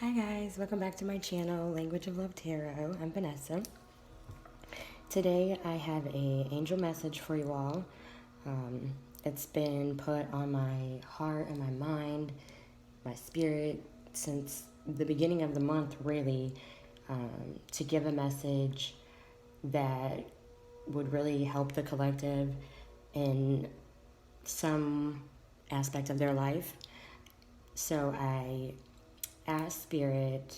Hi guys, welcome back to my channel, Language of Love Tarot. I'm Vanessa. Today I have a angel message for you all. It's been put on my heart and my mind, my spirit since the beginning of the month, really, to give a message that would really help the collective in some aspect of their life. So I asked Spirit,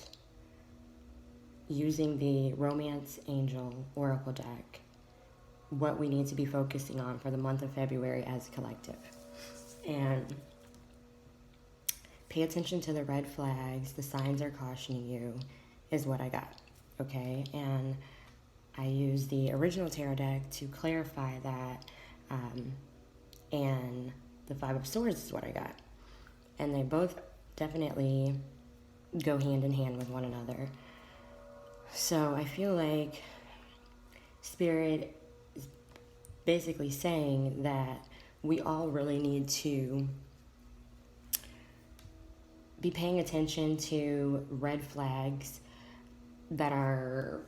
using the Romance Angel Oracle deck, what we need to be focusing on for the month of February as a collective. And pay attention to the red flags, the signs are cautioning you, is what I got, okay? And I used the original tarot deck to clarify that, and the Five of Swords is what I got. And they both definitely go hand in hand with one another. So I feel like Spirit is basically saying that we all really need to be paying attention to red flags that are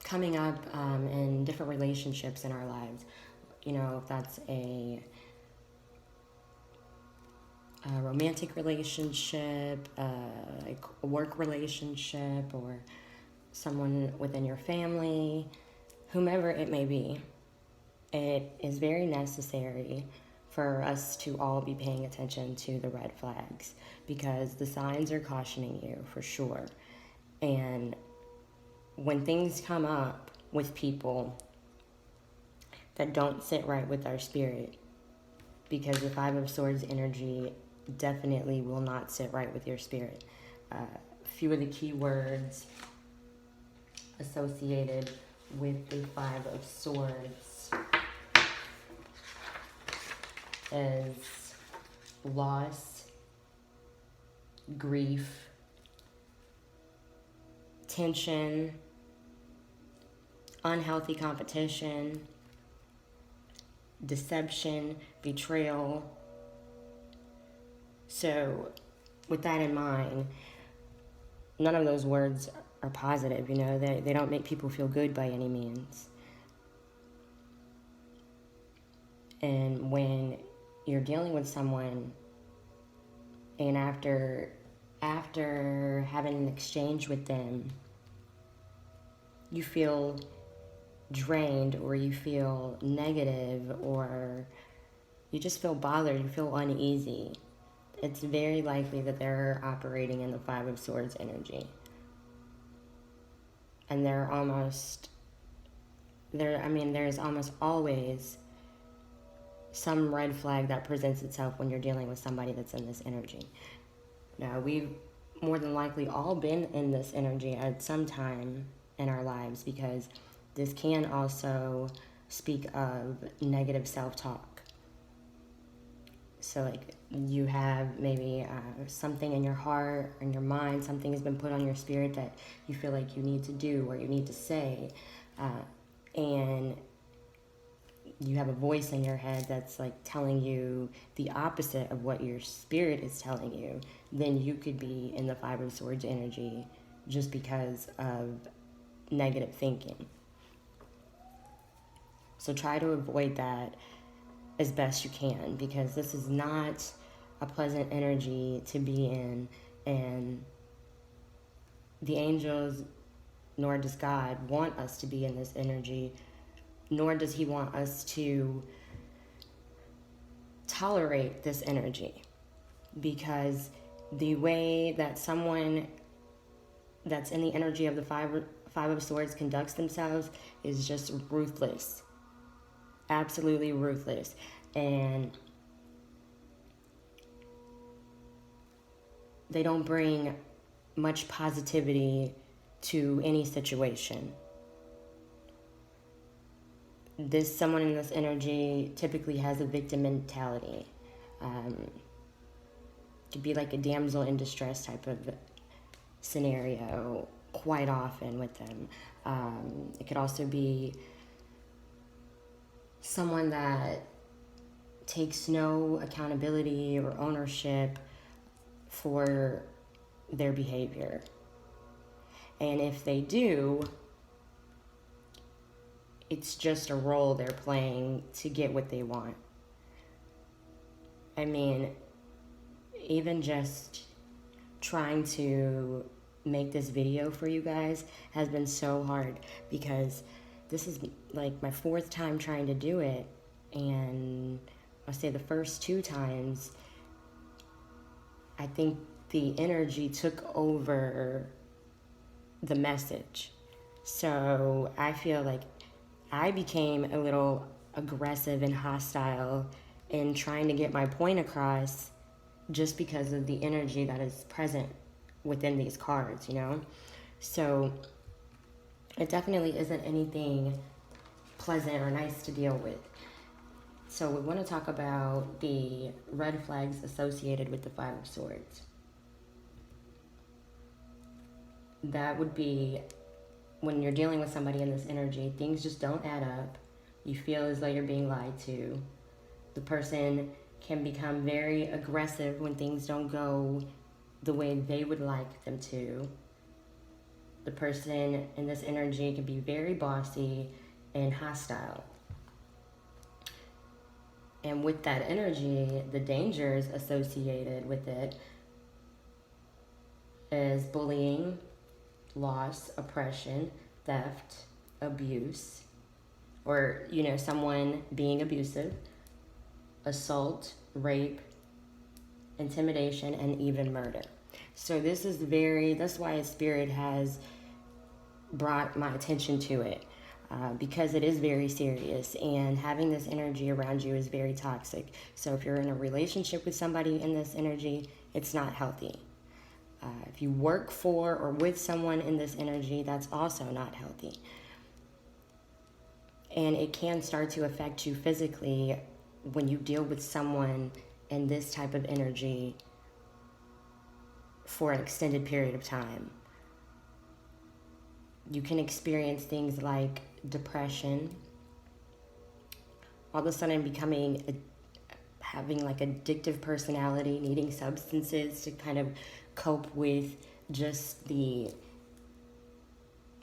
coming up in different relationships in our lives. You know, if that's a romantic relationship, like a work relationship, or someone within your family, whomever it may be, it is very necessary for us to all be paying attention to the red flags because the signs are cautioning you for sure. And when things come up with people that don't sit right with our spirit, because the Five of Swords energy definitely will not sit right with your spirit. A few of the key words associated with the Five of Swords is loss, grief, tension, unhealthy competition, deception, betrayal. So with that in mind, none of those words are positive, you know, they don't make people feel good by any means. And when you're dealing with someone and after having an exchange with them, you feel drained or you feel negative or you just feel bothered, you feel uneasy, it's very likely that they're operating in the Five of Swords energy. And there's almost always some red flag that presents itself when you're dealing with somebody that's in this energy. Now, we've more than likely all been in this energy at some time in our lives because this can also speak of negative self-talk. So like you have maybe something in your heart or in your mind, something has been put on your spirit that you feel like you need to do or you need to say, and you have a voice in your head that's like telling you the opposite of what your spirit is telling you, then you could be in the Five of Swords energy just because of negative thinking. So try to avoid that as best you can because this is not a pleasant energy to be in, and the angels nor does God want us to be in this energy, nor does he want us to tolerate this energy, because the way that someone that's in the energy of the Five of Swords conducts themselves is just ruthless, absolutely ruthless. And they don't bring much positivity to any situation. Someone in this energy typically has a victim mentality. Could be like a damsel in distress type of scenario quite often with them. It could also be someone that takes no accountability or ownership for their behavior. And if they do, it's just a role they're playing to get what they want. I mean, even just trying to make this video for you guys has been so hard, because this is like my 4th time trying to do it, and I'll say the first 2 times I think the energy took over the message. So I feel like I became a little aggressive and hostile in trying to get my point across, just because of the energy that is present within these cards, you know? So it definitely isn't anything pleasant or nice to deal with. So we want to talk about the red flags associated with the 5 of Swords. That would be when you're dealing with somebody in this energy, things just don't add up. You feel as though you're being lied to. The person can become very aggressive when things don't go the way they would like them to. The person in this energy can be very bossy and hostile. And with that energy, the dangers associated with it is bullying, loss, oppression, theft, abuse, or, you know, someone being abusive, assault, rape, intimidation, and even murder. So this is that's why Spirit has brought my attention to it, because it is very serious, and having this energy around you is very toxic. So if you're in a relationship with somebody in this energy, it's not healthy. If you work for or with someone in this energy, that's also not healthy. And it can start to affect you physically when you deal with someone in this type of energy for an extended period of time. You can experience things like depression, all of a sudden having like addictive personality, needing substances to kind of cope with just the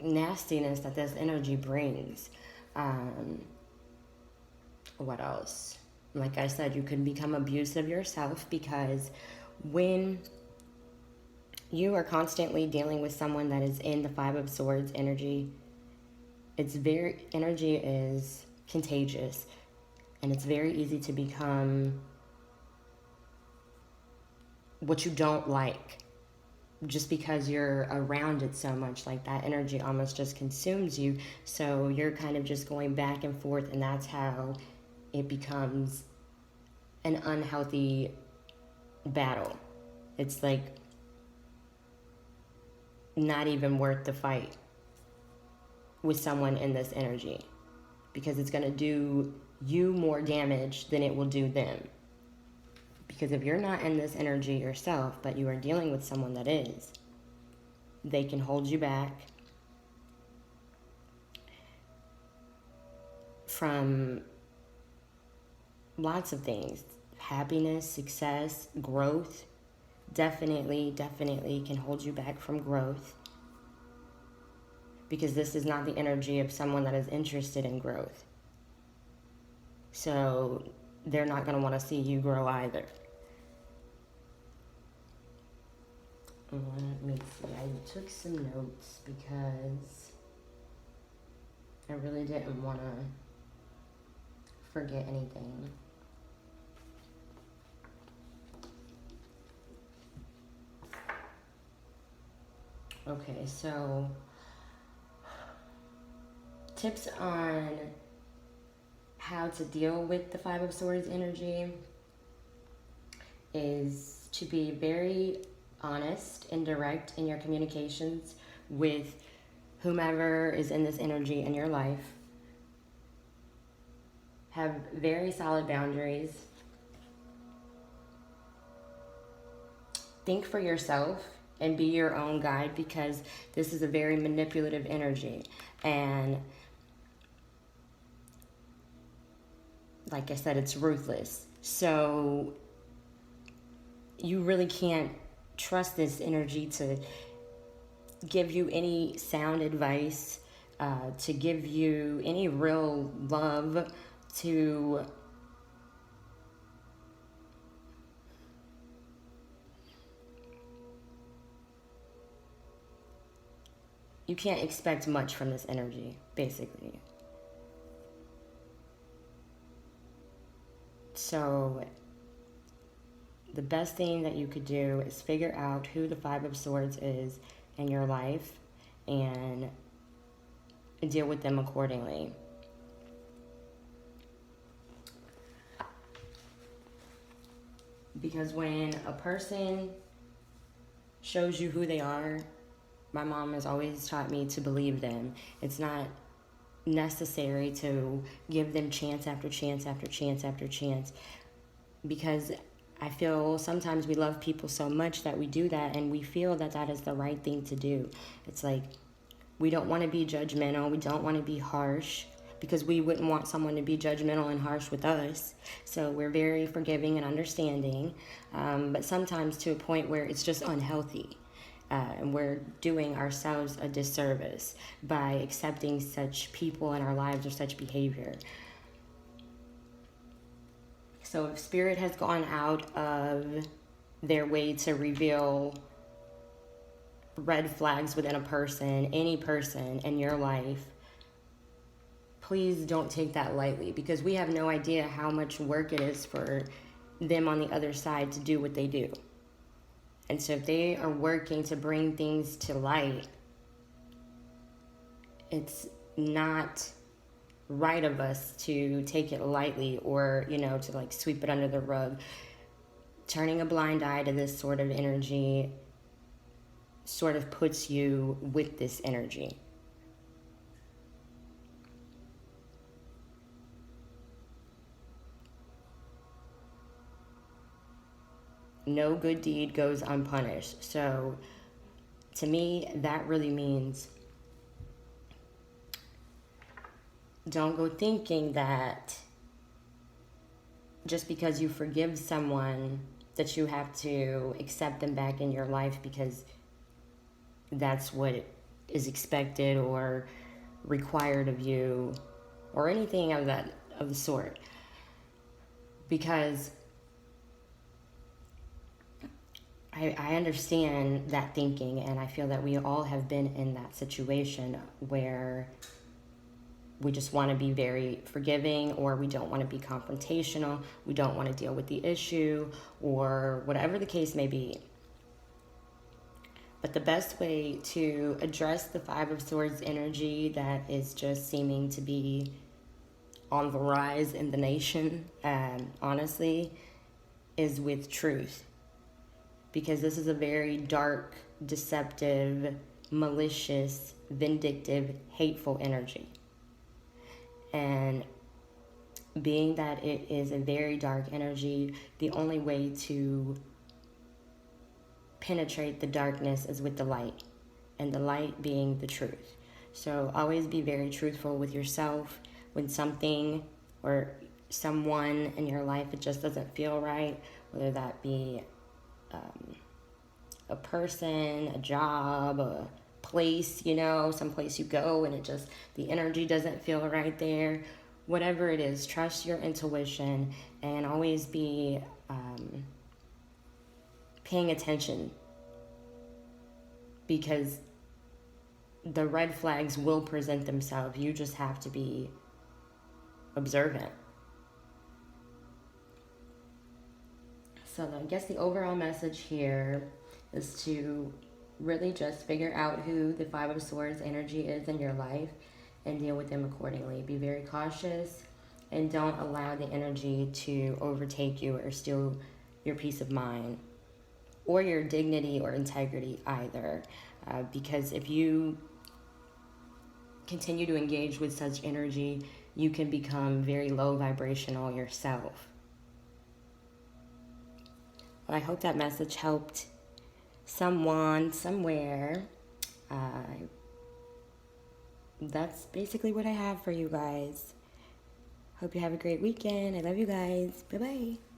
nastiness that this energy brings. What else? Like I said, you can become abusive yourself, because when you are constantly dealing with someone that is in the 5 of Swords energy, energy is contagious, and it's very easy to become what you don't like just because you're around it so much. Like that energy almost just consumes you, so you're kind of just going back and forth, and that's how it becomes an unhealthy battle. It's like not even worth the fight with someone in this energy, because it's going to do you more damage than it will do them. Because if you're not in this energy yourself, but you are dealing with someone that is, they can hold you back from lots of things. Happiness, success, growth. Definitely can hold you back from growth, because this is not the energy of someone that is interested in growth. So they're not going to want to see you grow either. Let me see. I took some notes because I really didn't want to forget anything. Okay, so tips on how to deal with the 5 of Swords energy is to be very honest and direct in your communications with whomever is in this energy in your life. Have very solid boundaries. Think for yourself and be your own guide, because this is a very manipulative energy. And like I said, it's ruthless. So you really can't trust this energy to give you any sound advice, to give you any real love, to you can't expect much from this energy, basically. So the best thing that you could do is figure out who the Five of Swords is in your life and deal with them accordingly. Because when a person shows you who they are, my mom has always taught me to believe them. It's not necessary to give them chance after chance after chance after chance, because I feel sometimes we love people so much that we do that, and we feel that that is the right thing to do. It's like we don't want to be judgmental, we don't want to be harsh, because we wouldn't want someone to be judgmental and harsh with us. So we're very forgiving and understanding, but sometimes to a point where it's just unhealthy. And we're doing ourselves a disservice by accepting such people in our lives or such behavior. So if Spirit has gone out of their way to reveal red flags within a person, any person in your life, please don't take that lightly, because we have no idea how much work it is for them on the other side to do what they do. And so if they are working to bring things to light, it's not right of us to take it lightly, or, to like sweep it under the rug. Turning a blind eye to this sort of energy sort of puts you with this energy. No good deed goes unpunished. So to me, that really means don't go thinking that just because you forgive someone that you have to accept them back in your life because that's what is expected or required of you, or anything of the sort. Because I understand that thinking, and I feel that we all have been in that situation where we just want to be very forgiving, or we don't want to be confrontational, we don't want to deal with the issue, or whatever the case may be. But the best way to address the Five of Swords energy that is just seeming to be on the rise in the nation, honestly, is with truth. Because this is a very dark, deceptive, malicious, vindictive, hateful energy. And being that it is a very dark energy, the only way to penetrate the darkness is with the light, and the light being the truth. So always be very truthful with yourself. When something or someone in your life, it just doesn't feel right, whether that be a person, a job, a place, some place you go and the energy doesn't feel right there. Whatever it is, trust your intuition and always be paying attention, because the red flags will present themselves. You just have to be observant. So I guess the overall message here is to really just figure out who the Five of Swords energy is in your life and deal with them accordingly. Be very cautious and don't allow the energy to overtake you or steal your peace of mind or your dignity or integrity either. Because if you continue to engage with such energy, you can become very low vibrational yourself. Well, I hope that message helped someone, somewhere. That's basically what I have for you guys. Hope you have a great weekend. I love you guys. Bye-bye.